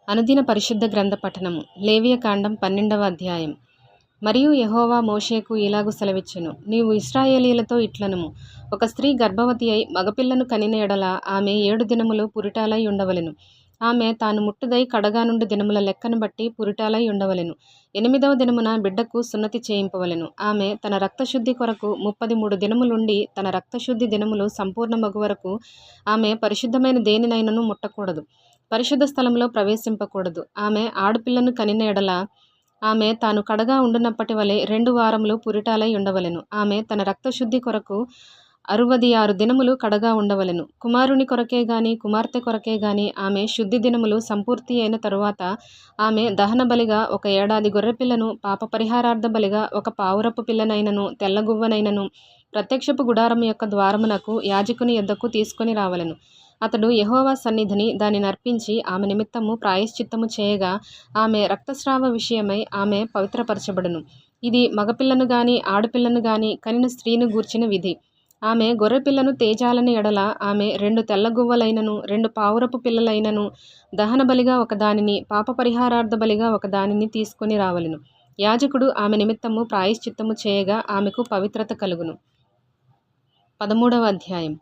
అనుదిన పరిశుద్ధ గ్రంథ పఠనము. లేవియకాండం 12వ అధ్యాయం. మరియు యెహోవా మోషేకు ఇలాగు సెలవిచ్చెను, నీవు ఇశ్రాయేలీయులతో ఇట్లనుము, ఒక స్త్రీ గర్భవతి అయి మగపిల్లను కనిన ఎడల ఆమె 7 దినములు పురిటాలై ఉండవలెను. ఆమె తాను ముట్టుదై కడగా నుండి దినముల లెక్కను బట్టి పురిటాలై ఉండవలెను. 8వ దినమున బిడ్డకు సున్నతి చేయింపవలెను. ఆమె తన రక్తశుద్ధి కొరకు 33 దినములుండి తన రక్తశుద్ధి దినములు సంపూర్ణమగు వరకు ఆమె పరిశుద్ధమైన దేనినైనను ముట్టకూడదు, పరిశుద్ధ స్థలంలో ప్రవేశింపకూడదు. ఆమె ఆడపిల్లను కనిన ఎడల ఆమె తాను కడగా ఉండునప్పటి వలె 2 వారములు పురిటాలై ఉండవలెను. ఆమె తన రక్తశుద్ధి కొరకు 66 దినములు కడగా ఉండవలెను. కుమారుని కొరకే గాని కుమార్తె కొరకే గాని ఆమె శుద్ధి దినములు సంపూర్తి అయిన తరువాత ఆమె దహన బలిగా 1 ఏడాది గొర్రెపిల్లను, పాప పరిహారార్థ బలిగా 1 పావురపు పిల్లనైనను తెల్లగువ్వనైనను ప్రత్యక్షపు గుడారము యొక్క ద్వారమునకు యాజకుని యొద్దకు తీసుకొని రావలెను. అతడు యెహోవా సన్నిధిని దానిని అర్పించి ఆమె నిమిత్తము ప్రాయశ్చిత్తము చేయగా ఆమె రక్తస్రావ విషయమై ఆమె పవిత్రపరచబడును. ఇది మగపిల్లను గాని ఆడపిల్లను గాని కనిన స్త్రీని గూర్చిన విధి. ఆమె గొర్రెపిల్లను తేజాలని ఎడల ఆమె 2 తెల్లగువ్వలైనను 2 పావురపు పిల్లలైనను దహన బలిగా 1 దానిని, పాప పరిహారార్థ బలిగా 1 దానిని తీసుకొని రావలెను. యాజకుడు ఆమె నిమిత్తము ప్రాయశ్చిత్తము చేయగా ఆమెకు పవిత్రత కలుగును. 13వ అధ్యాయం.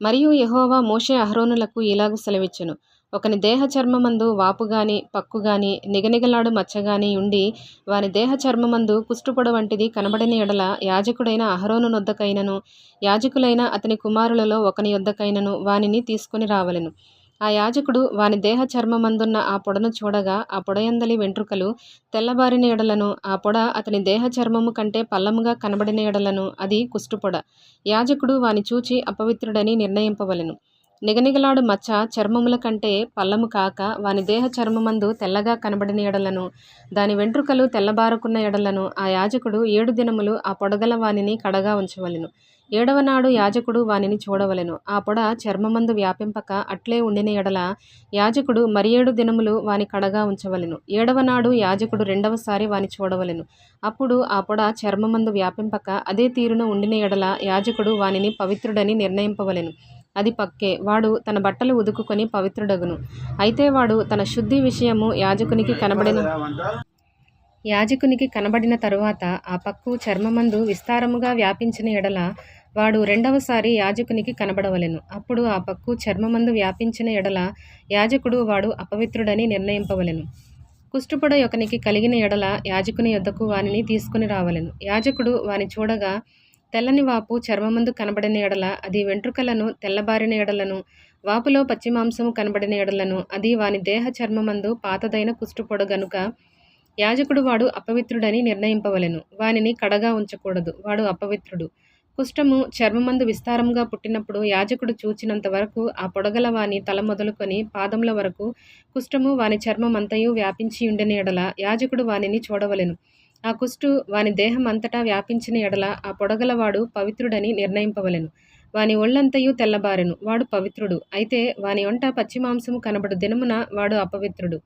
మరియు యెహోవా మోషే అహరోనులకు ఇలాగు సెలవిచ్చెను, ఒకని దేహ చర్మమందు వాపుగాని పక్కుగాని నిగనిగలాడు మచ్చగాని ఉండి వాని దేహ చర్మమందు కుష్టుపొడ వంటిది కనబడిన ఎడల యాజకుడైన అహరోను నొద్దకైనను యాజకులైన అతని కుమారులలో ఒకని యొద్దకైనను వానిని తీసుకొని రావలెను. ఆ యాజకుడు వాని దేహ చర్మమందున్న ఆ పొడను చూడగా ఆ పొడయందలి వెంట్రుకలు తెల్లబారిన ఎడలను ఆ పొడ అతని దేహ చర్మము కంటే పల్లముగా కనబడిన ఎడలను అది కుష్టుపొడ. యాజకుడు వాని చూచి అపవిత్రుడని నిర్ణయింపవలెను. నిగనిగలాడు మచ్చ చర్మముల కంటే పల్లము కాక వాని దేహ చర్మమందు తెల్లగా కనబడిన ఎడలను దాని వెంట్రుకలు తెల్లబారకున్న ఎడలను ఆ యాజకుడు 7 దినములు ఆ పొడగల వానిని కడగా ఉంచవలెను. 7వ నాడు యాజకుడు వానిని చూడవలెను. ఆ పొడ చర్మమందు వ్యాపింపక అట్లే ఉండిన ఎడల యాజకుడు మరి 7 దినములు వాని కడగా ఉంచవలెను. 7వ నాడు యాజకుడు 2వసారి వాని చూడవలెను. అప్పుడు ఆ పొడ చర్మమందు వ్యాపింపక అదే తీరున ఉండిన ఎడల యాజకుడు వానిని పవిత్రుడని నిర్ణయింపవలెను. అది పక్కే, వాడు తన బట్టలు ఉదుకుకొని పవిత్రుడగును. అయితే వాడు తన శుద్ధి విషయము యాజకునికి కనబడిన తరువాత ఆ పక్కు చర్మమందు విస్తారముగా వ్యాపించిన ఎడల వాడు 2వసారి యాజకునికి కనబడవలెను. అప్పుడు ఆ పక్కు చర్మమందు వ్యాపించిన ఎడల యాజకుడు వాడు అపవిత్రుడని నిర్ణయింపవలెను. కుష్టుపొడ ఒకనికి కలిగిన ఎడల యాజకుని యొద్దకు వానిని తీసుకుని రావలెను. యాజకుడు వాని చూడగా తెల్లని వాపు చర్మమందు కనబడిన ఎడల అది వెంట్రుకలను తెల్లబారిన ఎడలను వాపులో పచ్చిమాంసము కనబడిన ఎడలను అది వాని దేహ చర్మమందు పాతదైన కుష్టుపొడ గనుక యాజకుడు వాడు అపవిత్రుడని నిర్ణయింపవలెను. వానిని కడగా ఉంచకూడదు, వాడు అపవిత్రుడు. కుష్ఠము చర్మమందు విస్తారముగా పుట్టినప్పుడు యాజకుడు చూచినంత వరకు ఆ పొడగల వాని తల మొదలుకొని పాదముల వరకు కుష్ఠము వాని చర్మమంతయు వ్యాపించి ఉండిన ఎడల యాజకుడు వానిని చూడవలెను. ఆ కుష్టు వాని దేహం అంతటా వ్యాపించిన ఎడల ఆ పొడగలవాడు పవిత్రుడని నిర్ణయింపవలెను. వాని ఒళ్ళంతయు తెల్లబారెను, వాడు పవిత్రుడు. అయితే వాని ఒంట పచ్చిమాంసము కనబడు దినమున వాడు అపవిత్రుడు.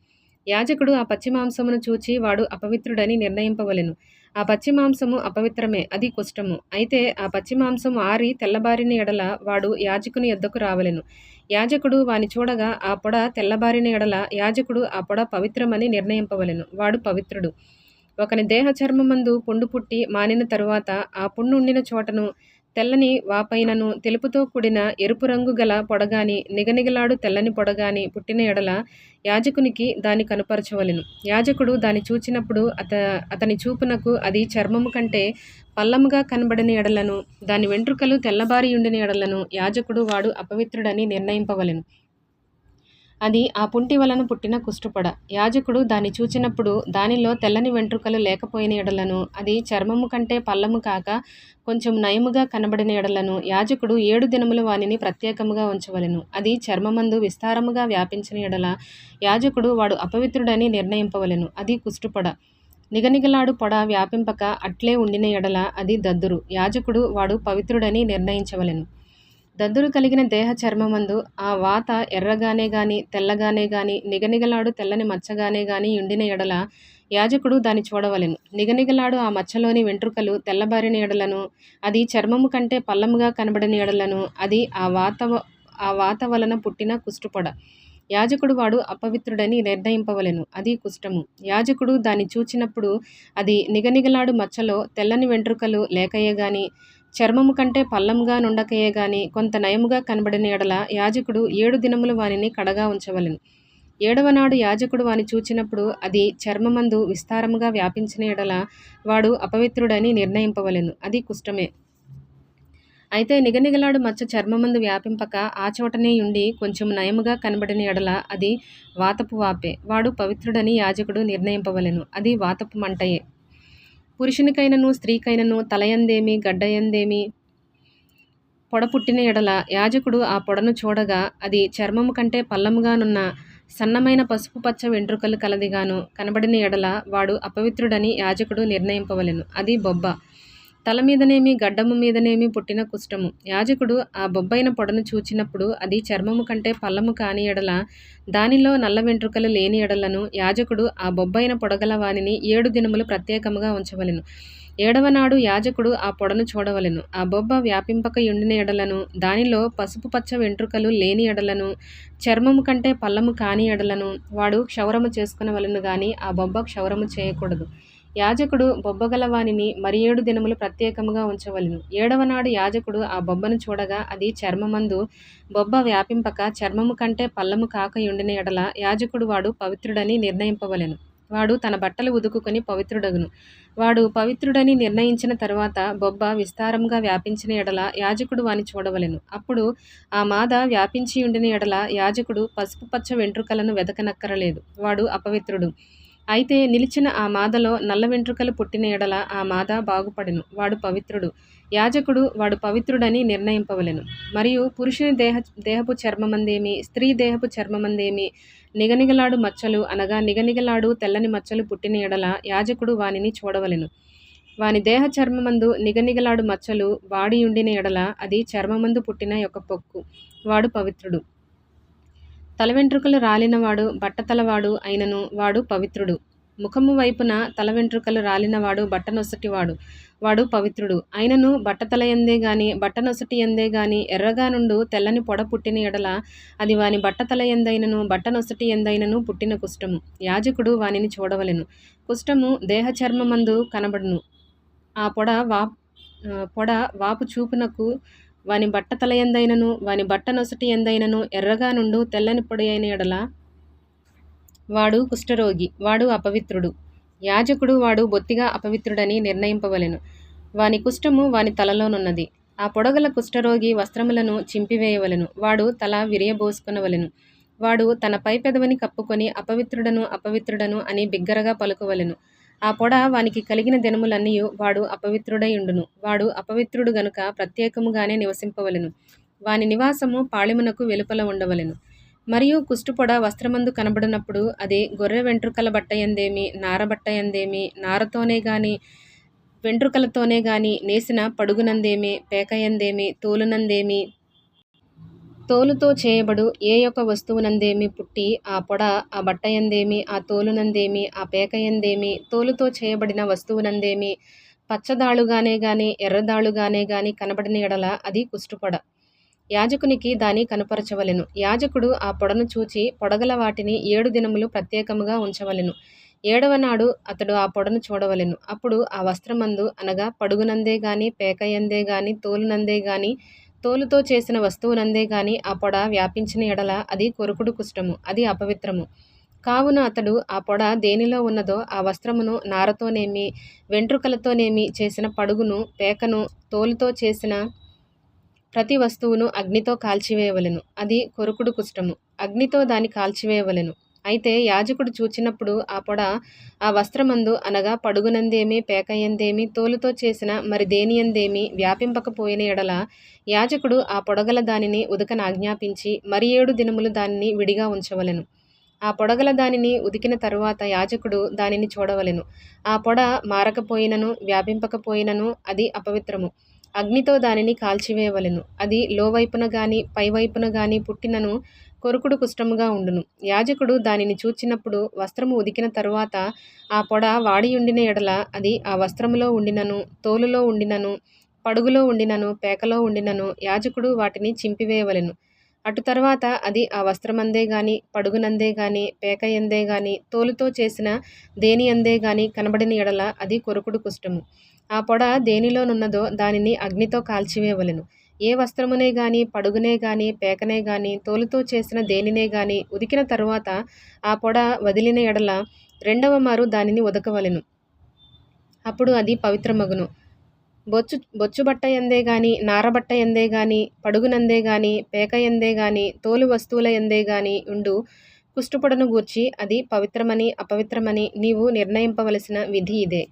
యాజకుడు ఆ పచ్చిమాంసమును చూచి వాడు అపవిత్రుడని నిర్ణయింపవలెను. ఆ పచ్చిమాంసము అపవిత్రమే, అది కుష్ఠము. అయితే ఆ పచ్చిమాంసము ఆరి తెల్లబారిన ఎడల వాడు యాజకుని యొద్దకు రావలెను. యాజకుడు వాని చూడగా ఆ పొడ తెల్లబారిన ఎడల యాజకుడు ఆ పొడ పవిత్రమని నిర్ణయింపవలెను, వాడు పవిత్రుడు. ఒకని దేహ చర్మమందు పుండు పుట్టి మానిన తరువాత ఆ పుండు ఉండిన చోటను తెల్లని వాపైనను తెలుపుతో కూడిన ఎరుపు రంగు గల పొడగాని నిగనిగలాడు తెల్లని పొడగాని పుట్టిన ఎడల యాజకునికి దాని కనుపరచవలెను. యాజకుడు దాని చూచినప్పుడు అతని చూపునకు అది చర్మము కంటే పల్లముగా కనబడిన ఎడలను దాని వెంట్రుకలు తెల్లబారి ఉండిన ఎడలను యాజకుడు వాడు అపవిత్రుడని నిర్ణయింపవలెను. అది ఆ పుంటి వలన పుట్టిన కుష్టుపొడ. యాజకుడు దాన్ని చూచినప్పుడు దానిలో తెల్లని వెంట్రుకలు లేకపోయిన ఎడలను అది చర్మము కంటే పల్లము కాక కొంచెం నయముగా కనబడిన ఎడలను యాజకుడు 7 దినములు వానిని ప్రత్యేకముగా ఉంచవలెను. అది చర్మమందు విస్తారముగా వ్యాపించిన ఎడల యాజకుడు వాడు అపవిత్రుడని నిర్ణయింపవలెను. అది కుష్టుపొడ. నిగనిగలాడు పొడ వ్యాపింపక అట్లే ఉండిన ఎడల అది దద్దురు. యాజకుడు వాడు పవిత్రుడని నిర్ణయించవలెను. దద్దురు కలిగిన దేహ చర్మమందు ఆ వాత ఎర్రగానే గాని తెల్లగానే గాని నిగనిగలాడు తెల్లని మచ్చగానే గాని ఉండిన ఎడల యాజకుడు దాన్ని చూడవలెను. నిగనిగలాడు ఆ మచ్చలోని వెంట్రుకలు తెల్లబారిన ఎడలను అది చర్మము కంటే పల్లముగా కనబడిన ఎడలను అది ఆ వాత వలన పుట్టిన కుష్టుపొడ. యాజకుడు వాడు అపవిత్రుడని నిర్ణయింపవలెను, అది కుష్ఠము. యాజకుడు దాన్ని చూచినప్పుడు అది నిగనిగలాడు మచ్చలో తెల్లని వెంట్రుకలు లేకయే గాని చర్మము కంటే పల్లంగా నుండకయే గాని కొంత నయముగా కనబడిన ఎడల యాజకుడు 7 దినములు వానిని కడగా ఉంచవలెను. 7వ నాడు యాజకుడు వాని చూచినప్పుడు అది చర్మమందు విస్తారముగా వ్యాపించిన ఎడల వాడు అపవిత్రుడని నిర్ణయింపవలెను, అది కుష్ఠమే. అయితే నిగనిగలాడు మచ్చ చర్మమందు వ్యాపింపక ఆ చోటనే ఉండి కొంచెం నయముగా కనబడిన ఎడల అది వాతపు వాపే, వాడు పవిత్రుడని యాజకుడు నిర్ణయింపవలెను, అది వాతపు మంటయే. పురుషునికైనను స్త్రీకైనను తలయందేమి గడ్డయందేమి పొడ పుట్టిన ఎడల యాజకుడు ఆ పొడను చూడగా అది చర్మము కంటే పల్లముగానున్న సన్నమైన పసుపు పచ్చ వెంట్రుకలు కలదిగాను కనబడిన ఎడల వాడు అపవిత్రుడని యాజకుడు నిర్ణయింపవలెను, అది బొబ్బ. తల మీదనేమి గడ్డము మీదనేమి పుట్టిన కుష్ఠము. యాజకుడు ఆ బొబ్బైన పొడను చూచినప్పుడు అది చర్మము కంటే పల్లము కాని ఎడల దానిలో నల్ల వెంట్రుకలు లేని ఎడలను యాజకుడు ఆ బొబ్బైన పొడగల వానిని 7 దినములు ప్రత్యేకముగా ఉంచవలెను. 7వ నాడు యాజకుడు ఆ పొడను చూడవలెను. ఆ బొబ్బ వ్యాపింపక యుండిన ఎడలను దానిలో పసుపు పచ్చ వెంట్రుకలు లేని ఎడలను చర్మము కంటే పల్లము కాని ఎడలను వాడు క్షౌరము చేసుకునవలెను గాని ఆ బొబ్బ క్షౌరము చేయకూడదు. యాజకుడు బొబ్బగల వానిని మరి 7 దినములు ప్రత్యేకముగా ఉంచవలెను. 7వ నాడు యాజకుడు ఆ బొబ్బను చూడగా అది చర్మమందు బొబ్బ వ్యాపింపక చర్మము కంటే పల్లము కాక యుండిన ఎడల యాజకుడు వాడు పవిత్రుడని నిర్ణయింపవలెను. వాడు తన బట్టలు ఉదుకుకొని పవిత్రుడగును. వాడు పవిత్రుడని నిర్ణయించిన తరువాత బొబ్బ విస్తారముగా వ్యాపించిన ఎడల యాజకుడు వాని చూడవలెను. అప్పుడు ఆ మాద వ్యాపించి ఉండిన ఎడల యాజకుడు పసుపు పచ్చ వెంట్రుకలను వెదకనక్కరలేదు, వాడు అపవిత్రుడు. అయితే నిలిచిన ఆ మాదలో నల్ల వెంట్రుకలు పుట్టిన ఎడల ఆ మాద బాగుపడెను, వాడు పవిత్రుడు. యాజకుడు వాడు పవిత్రుడని నిర్ణయింపవలెను. మరియు పురుషుని దేహపు చర్మమందేమి స్త్రీ దేహపు చర్మమందేమి నిగనిగలాడు మచ్చలు అనగా నిగనిగలాడు తెల్లని మచ్చలు పుట్టిన ఎడల యాజకుడు వానిని చూడవలెను. వాని దేహ చర్మమందు నిగనిగలాడు మచ్చలు వాడియుండిన ఎడల అది చర్మమందు పుట్టిన యొక్క పొక్కు, వాడు పవిత్రుడు. తల వెంట్రుకలు రాలినవాడు బట్టతలవాడు అయినను వాడు పవిత్రుడు. ముఖము వైపున తల వెంట్రుకలు రాలినవాడు బట్టనొసటివాడు, వాడు పవిత్రుడు. అయినను బట్టతలయందే గాని బట్టనొసటి ఎందే గాని ఎర్రగా నుండు తెల్లని పొడ పుట్టిన ఎడల అది వాని బట్టతల ఎందైనను బట్టనొసటి ఎందైనను పుట్టిన కుష్ఠము. యాజకుడు వానిని చూడవలెను. కుష్ఠము దేహ చర్మమందు కనబడును. ఆ పొడ వాపు చూపునకు వాని బట్ట తల ఎందైనను వాని బట్ట నొసటి ఎందైనను ఎర్రగా నుండు తెల్లని పొడి అయిన ఎడల వాడు కుష్ఠరోగి, వాడు అపవిత్రుడు. యాజకుడు వాడు బొత్తిగా అపవిత్రుడని నిర్ణయింపవలెను. వాని కుష్ఠము వాని తలలోనున్నది. ఆ పొడగల కుష్ఠరోగి వస్త్రములను చింపివేయవలెను. వాడు తల విరియబోసుకొనవలెను. వాడు తన పై పెదవిని కప్పుకొని అపవిత్రుడను అపవిత్రుడను అని బిగ్గరగా పలుకవలెను. ఆ పొడ వానికి కలిగిన దినములన్నీయు వాడు అపవిత్రుడై ఉండును. వాడు అపవిత్రుడు గనుక ప్రత్యేకముగానే నివసింపవలెను. వాని నివాసము పాళెమునకు వెలుపల ఉండవలెను. మరియు కుష్ఠుపొడ వస్త్రమందు కనబడినప్పుడు అది గొర్రె వెంట్రుకల బట్టయందేమి నారబట్టయందేమి నారతోనే గాని వెంట్రుకలతోనే గాని నేసిన పడుగునందేమి పేకయందేమి తోలునందేమి తోలుతో చేయబడు ఏ యొక్క వస్తువునందేమి పుట్టి ఆ పొడ ఆ బట్టయందేమి ఆ తోలునందేమి ఆ పేకయందేమి తోలుతో చేయబడిన వస్తువునందేమి పచ్చదాళుగానే గాని ఎర్రదాళుగానే గాని కనబడిన ఎడల అది కుష్ఠుపొడ. యాజకునికి దాని కనుపరచవలెను. యాజకుడు ఆ పొడను చూచి పొడగల వాటిని 7 దినములు ప్రత్యేకముగా ఉంచవలెను. 7వ నాడు అతడు ఆ పొడను చూడవలెను. అప్పుడు ఆ వస్త్రమందు అనగా పడుగునందే గాని పేకయందే గాని తోలునందే గాని తోలుతో చేసిన వస్తువునందే గాని ఆ పొడ వ్యాపించిన ఎడల అది కొరుకుడు కుష్ఠము, అది అపవిత్రము. కావున అతడు ఆ పొడ దేనిలో ఉన్నదో ఆ వస్త్రమును నారతోనేమి వెంట్రుకలతోనేమి చేసిన పడుగును పేకను తోలుతో చేసిన ప్రతి వస్తువును అగ్నితో కాల్చివేయవలెను, అది కొరుకుడు కుష్ఠము. అగ్నితో దాన్ని కాల్చివేయవలెను. అయితే యాజకుడు చూచినప్పుడు ఆ పొడ ఆ వస్త్రమందు అనగా పడుగునందేమి పేకయందేమి తోలుతో చేసిన మరి దేనియందేమి వ్యాపింపకపోయిన ఎడల యాజకుడు ఆ పొడగల దానిని ఉదకనాజ్ఞాపించి మరి 7 దినములు దానిని విడిగా ఉంచవలెను. ఆ పొడగల దానిని ఉదికిన తరువాత యాజకుడు దానిని చూడవలెను. ఆ పొడ మారకపోయినను వ్యాపింపకపోయినను అది అపవిత్రము. అగ్నితో దానిని కాల్చివేయవలెను. అది లోవైపున గాని పైవైపున గాని పుట్టినను కొరుకుడు కుష్ఠముగా ఉండును. యాజకుడు దానిని చూచినప్పుడు వస్త్రము ఉదికిన తరువాత ఆ పొడ వాడియుండిన ఎడల అది ఆ వస్త్రములో ఉండినను తోలులో ఉండినను పడుగులో ఉండినను పేకలో ఉండినను యాజకుడు వాటిని చింపివేయవలెను. అటు తర్వాత అది ఆ వస్త్రమందే గాని, పడుగునందే గాని, పేకయందే గాని, తోలుతో చేసిన దేని అందే గాని కనబడిన ఎడల అది కొరుకుడు కుష్ఠము. ఆ పొడ దేనిలోనున్నదో దానిని అగ్నితో కాల్చివేయవలెను. ఏ వస్త్రమునే గాని, పడుగునే గాని, పేకనే గాని, తోలుతో చేసిన దేనినే గాని ఉతికిన తరువాత ఆ పొడ వదిలిన ఎడల రెండవ మారు దానిని ఉదకవలెను. అప్పుడు అది పవిత్రమగును. బొచ్చుబట్ట యందే గాని, నారబట్ట యందే గాని, పడుగునందే గాని, పేకయందే గాని, తోలు వస్తువుల యందే గాని ఉండు కుష్టుపొడను గూర్చి అది పవిత్రమని, అపవిత్రమని నీవు నిర్ణయింపవలసిన విధి ఇదే.